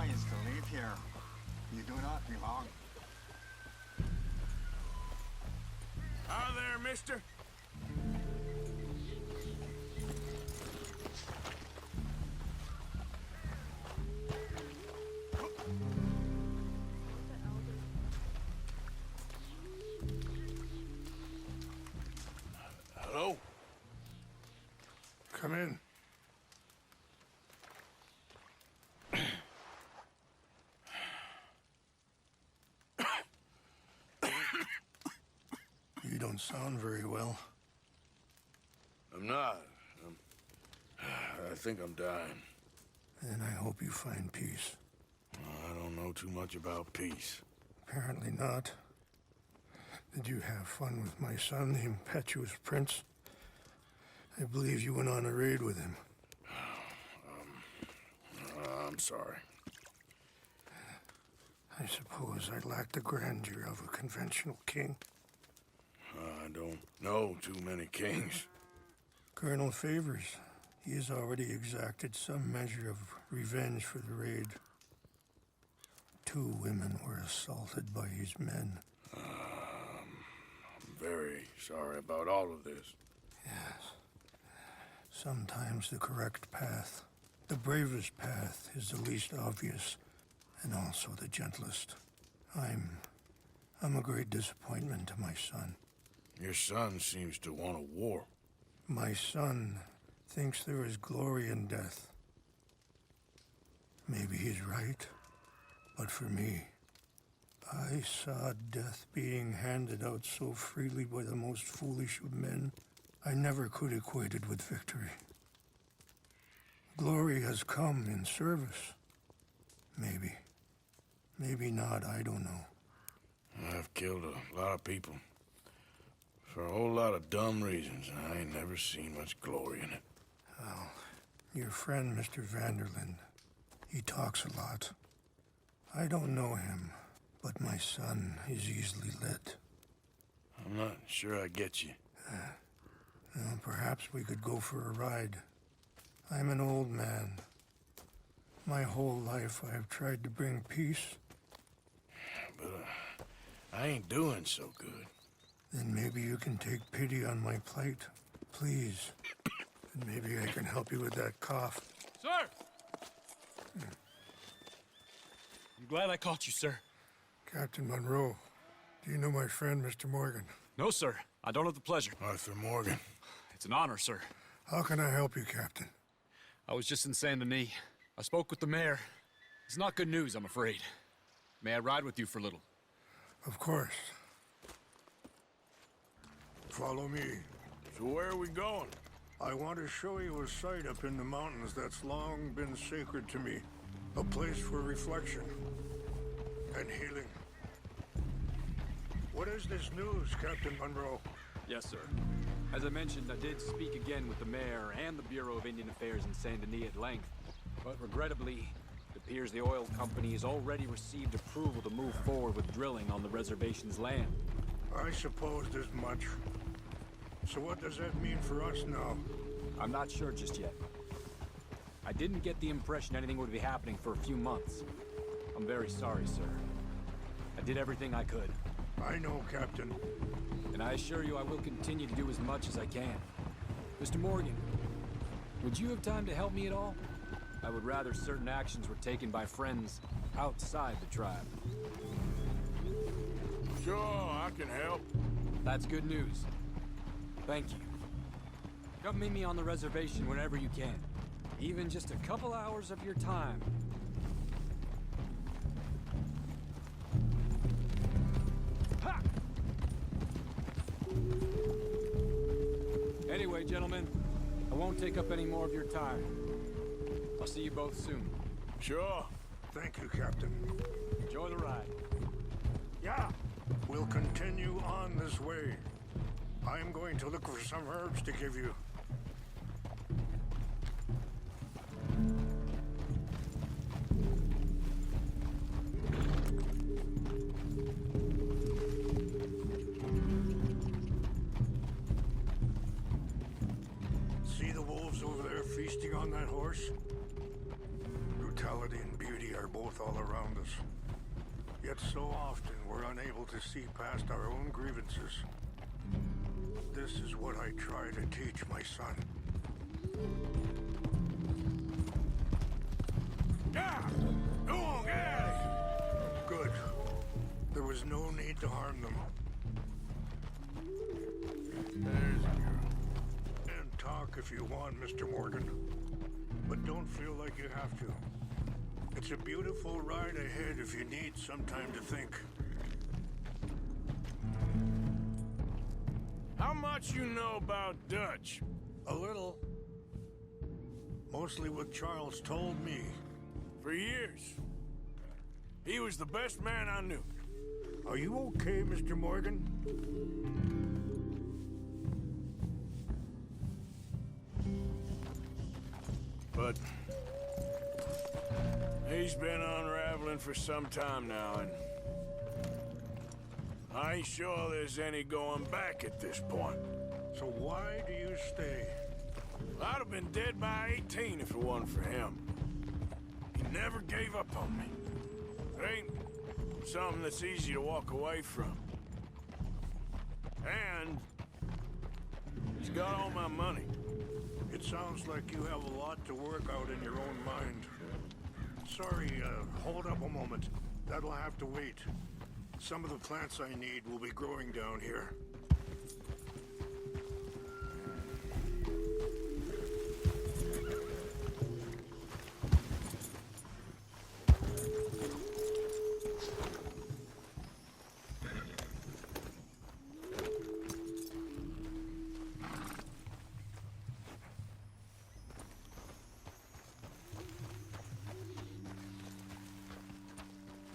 advised to leave here. You do not belong. Hi there, mister. Hello? Come in. You don't sound very well. I'm not. I think I'm dying. And I hope you find peace. I don't know too much about peace. Apparently not. Did you have fun with my son, the impetuous prince? I believe you went on a raid with him. I'm sorry. I suppose I lack the grandeur of a conventional king. I don't know too many kings. Colonel Favors, he has already exacted some measure of revenge for the raid. 2 women were assaulted by his men. I'm very sorry about all of this. Yes. Sometimes the correct path, the bravest path, is the least obvious, and also the gentlest. I'm a great disappointment to my son. Your son seems to want a war. My son thinks there is glory in death. Maybe he's right, but for me, I saw death being handed out so freely by the most foolish of men, I never could equate it with victory. Glory has come in service. Maybe. Maybe not, I don't know. I've killed a lot of people. For a whole lot of dumb reasons, and I ain't never seen much glory in it. Well, your friend, Mr. Vanderlyn, he talks a lot. I don't know him, but my son is easily led. I'm not sure I get you. Well, perhaps we could go for a ride. I'm an old man. My whole life I have tried to bring peace. But I ain't doing so good. Then maybe you can take pity on my plight, please. And maybe I can help you with that cough. Sir! I'm glad I caught you, sir. Captain Monroe, do you know my friend, Mr. Morgan? No, sir. I don't have the pleasure. Arthur Morgan. It's an honor, sir. How can I help you, Captain? I was just in Saint Denis. I spoke with the mayor. It's not good news, I'm afraid. May I ride with you for a little? Of course. Follow me. So where are we going? I want to show you a site up in the mountains that's long been sacred to me. A place for reflection and healing. What is this news, Captain Monroe? Yes, sir. As I mentioned, I did speak again with the mayor and the Bureau of Indian Affairs in Saint Denis at length. But regrettably, it appears the oil company has already received approval to move forward with drilling on the reservation's land. I supposed as much. So what does that mean for us now? I'm not sure just yet. I didn't get the impression anything would be happening for a few months. I'm very sorry, sir. I did everything I could. I know, Captain. And I assure you I will continue to do as much as I can. Mr. Morgan, would you have time to help me at all? I would rather certain actions were taken by friends outside the tribe. Sure, I can help. That's good news. Thank you. Come meet me on the reservation whenever you can. Even just a couple hours of your time. Ha! Anyway, gentlemen, I won't take up any more of your time. I'll see you both soon. Sure. Thank you, Captain. Enjoy the ride. Yeah. We'll continue on this way. I'm going to look for some herbs to give you. See the wolves over there feasting on that horse? brutality and beauty are both all around us. Yet so often we're unable to see past our own grievances. This is what I try to teach my son. Yeah! Go on, get out of here! Good. There was no need to harm them. There's a girl. And talk if you want, Mr. Morgan. But don't feel like you have to. It's a beautiful ride ahead if you need some time to think. How much you know about Dutch? A little. Mostly what Charles told me. For years. He was the best man I knew. Are you okay, Mr. Morgan? But he's been unraveling for some time now, and I ain't sure there's any going back at this point. So why do you stay? I'd have been dead by 18 if it wasn't for him. He never gave up on me. It ain't something that's easy to walk away from. And he's got all my money. It sounds like you have a lot to work out in your own mind. Sorry, hold up a moment. That'll have to wait. Some of the plants I need will be growing down here.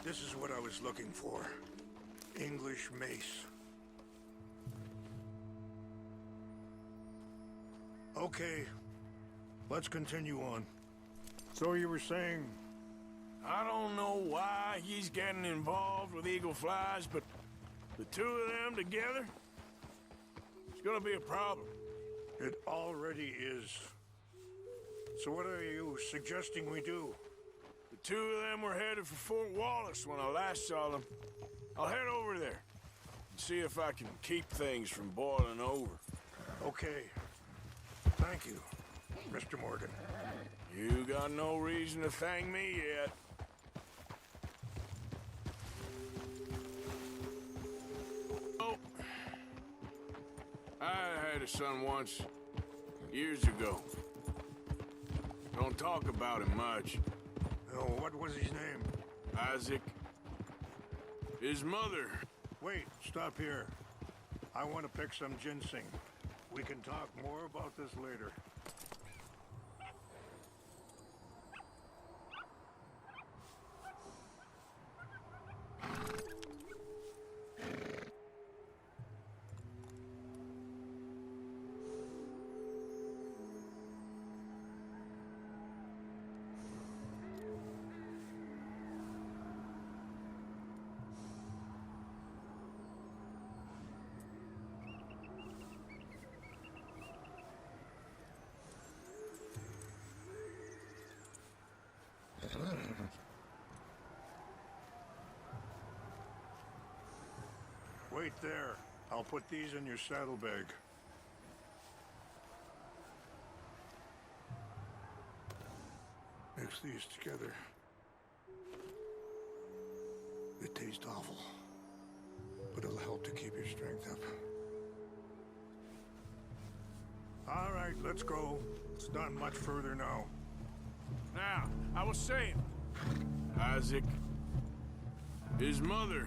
This is what I was looking for. English mace. Okay, let's continue on. So you were saying... I don't know why he's getting involved with eagle flies, but the two of them together, it's gonna be a problem. It already is. So what are you suggesting we do? The two of them were headed for Fort Wallace when I last saw them. I'll head over there and see if I can keep things from boiling over. Okay. Thank you, Mr. Morgan. You got no reason to thank me yet. Oh. I had a son once, years ago. Don't talk about him much. Oh, what was his name? Isaac. His mother. Wait, stop here. I want to pick some ginseng. We can talk more about this later. Wait there. I'll put these in your saddlebag. Mix these together. It tastes awful, but it'll help to keep your strength up. All right, let's go. It's not much further now. Now, I was saying, Isaac, his mother,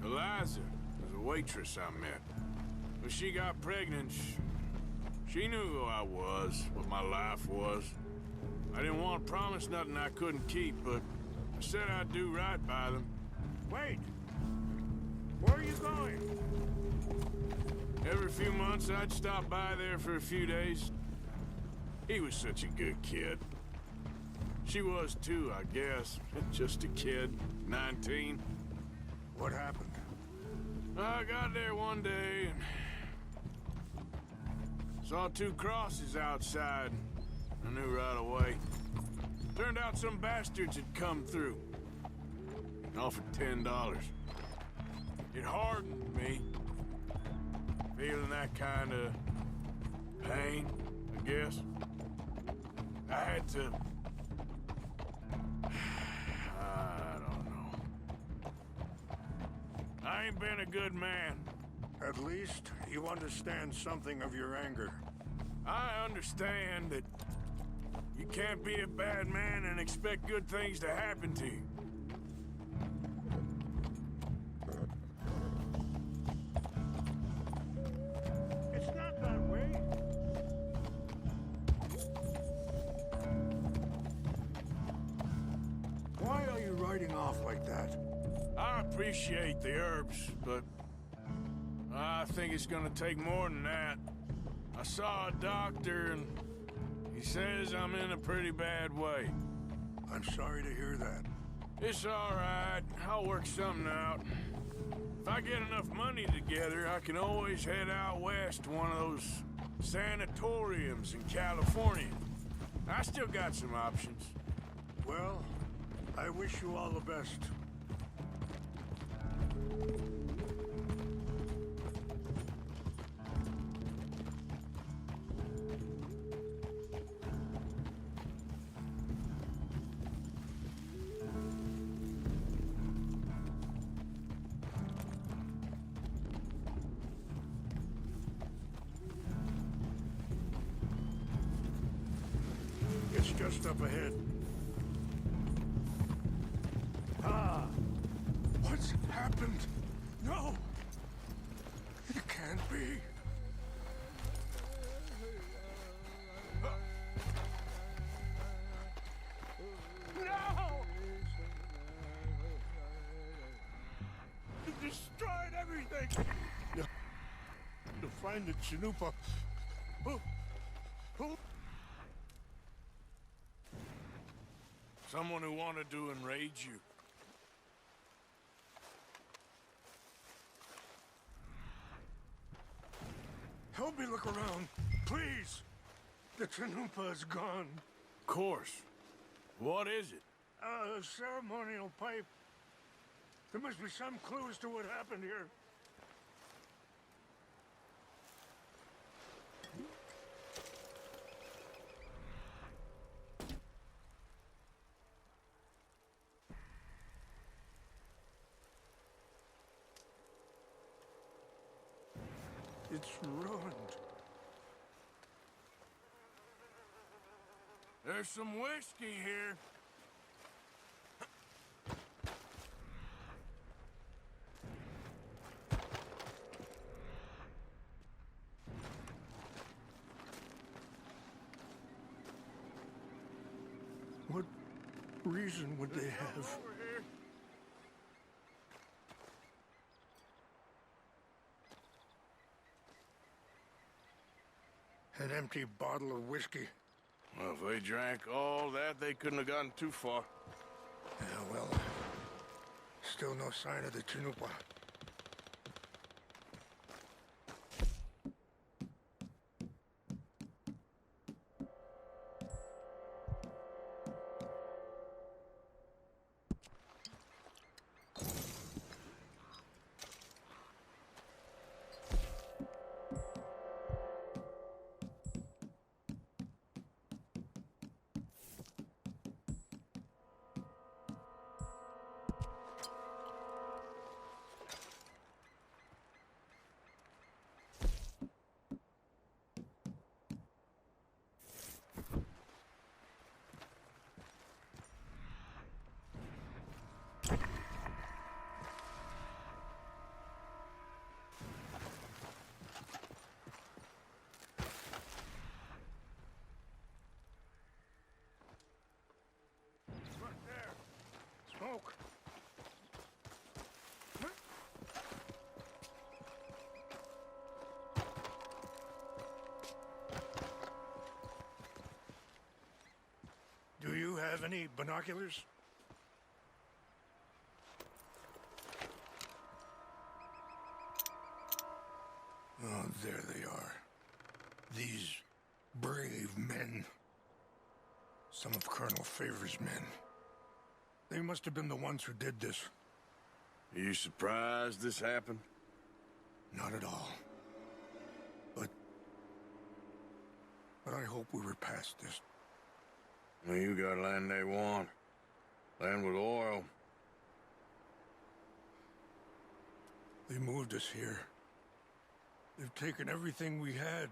Eliza, was a waitress I met. When she got pregnant, she knew who I was, what my life was. I didn't want to promise nothing I couldn't keep, but I said I'd do right by them. Wait! Where are you going? Every few months, I'd stop by there for a few days. He was such a good kid. She was too, I guess. Just a kid, 19. What happened? I got there one day and saw two crosses outside. I knew right away. Turned out some bastards had come through. Offered $10. It hardened me. Feeling that kind of pain, I guess. I had to... I don't know. I ain't been a good man. At least you understand something of your anger. I understand that you can't be a bad man and expect good things to happen to you. It's not that way. Why are you riding off like that? I appreciate the herbs, but I think it's gonna take more than that. I saw a doctor and he says I'm in a pretty bad way. I'm sorry to hear that. It's all right. I'll work something out. If I get enough money together, I can always head out west to one of those sanatoriums in California. I still got some options. Well, I wish you all the best. It's just up ahead. Ah! What's happened? No! It can't be. No! You destroyed everything! To find the Chanupa. Who? Someone who wanted to enrage you. Help me look around, please. The Chanupa is gone. Of course. What is it? A ceremonial pipe. There must be some clues to what happened here. It's ruined. There's some whiskey here. What reason would they have? Over here. An empty bottle of whiskey. Well, if they drank all that, they couldn't have gotten too far. Yeah, well, still no sign of the Chanupa. Smoke. Do you have any binoculars? Oh, there they are. These brave men. Some of Colonel Favor's men. They must have been the ones who did this. Are you surprised this happened? Not at all. But I hope we were past this. Well, you got land they want. Land with oil. They moved us here. They've taken everything we had.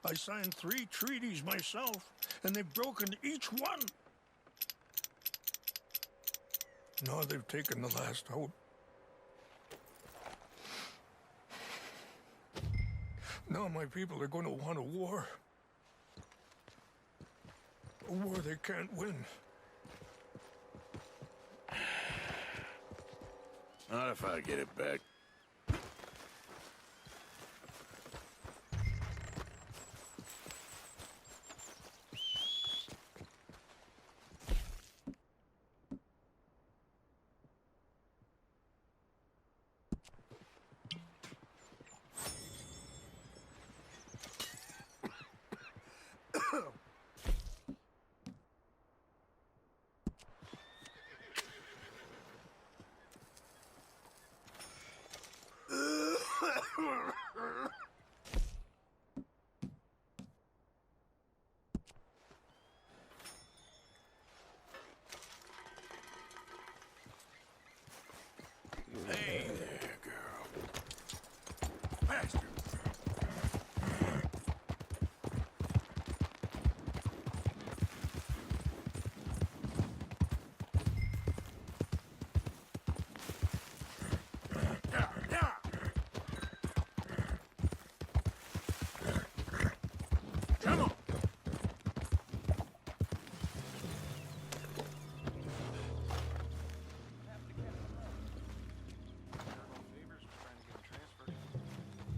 I signed 3 treaties myself, and they've broken each one. Now they've taken the last hope. Now my people are going to want a war. A war they can't win. Not if I get it back. Hey there, girl. Faster. Come on.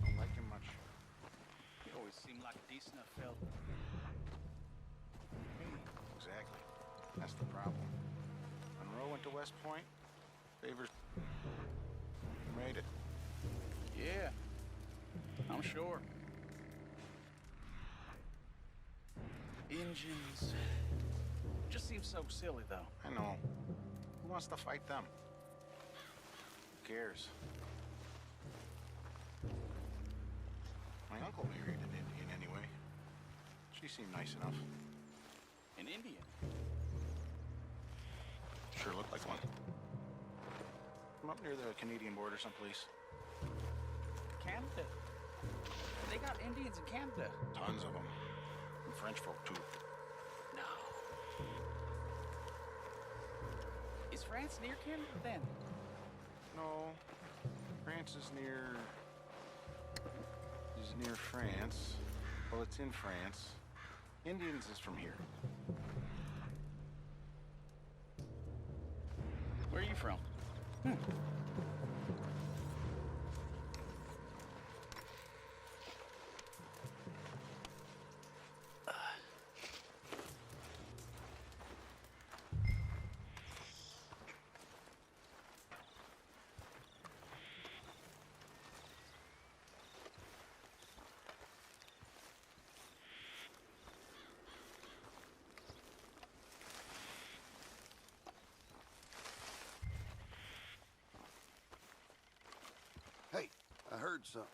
Don't like him much. He always seemed like a decent enough fella. Exactly. That's the problem. Monroe went to West Point. Favors made it. Yeah, I'm sure. Engines. Just seems so silly, though. I know. Who wants to fight them? Who cares? My uncle married an Indian anyway. She seemed nice enough. An Indian. Sure looked like one. From up near the Canadian border someplace. Canada. They got Indians in Canada. Tons of them. And French folk, too. No. Is France near Canada then? No. France is near... France. Well, it's in France. Indians is from here. Where are you from? Hey, I heard something.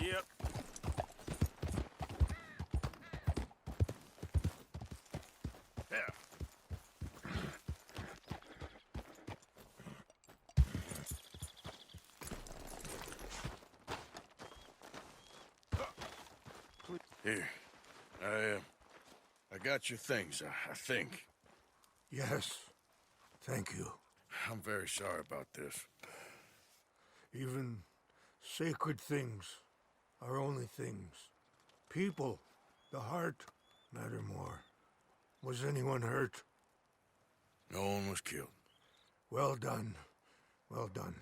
Yep. Yeah. Here, I I got your things, I think. Yes. Thank you. I'm very sorry about this. Even sacred things are only things. People, the heart, matter more. Was anyone hurt? No one was killed. Well done. Well done.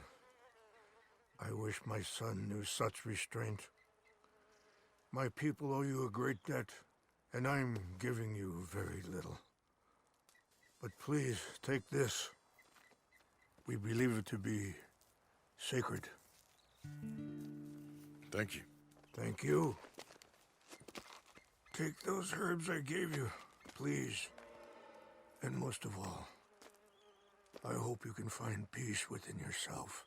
I wish my son knew such restraint. My people owe you a great debt, and I'm giving you very little. But please, take this. We believe it to be sacred. Thank you. Thank you. Take those herbs I gave you, please. And most of all, I hope you can find peace within yourself.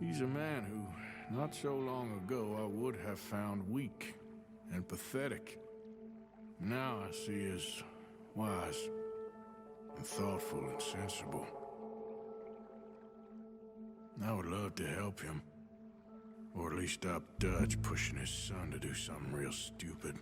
He's a man who, not so long ago, I would have found weak and pathetic. Now I see as wise and thoughtful and sensible. I would love to help him, or at least stop Dutch pushing his son to do something real stupid.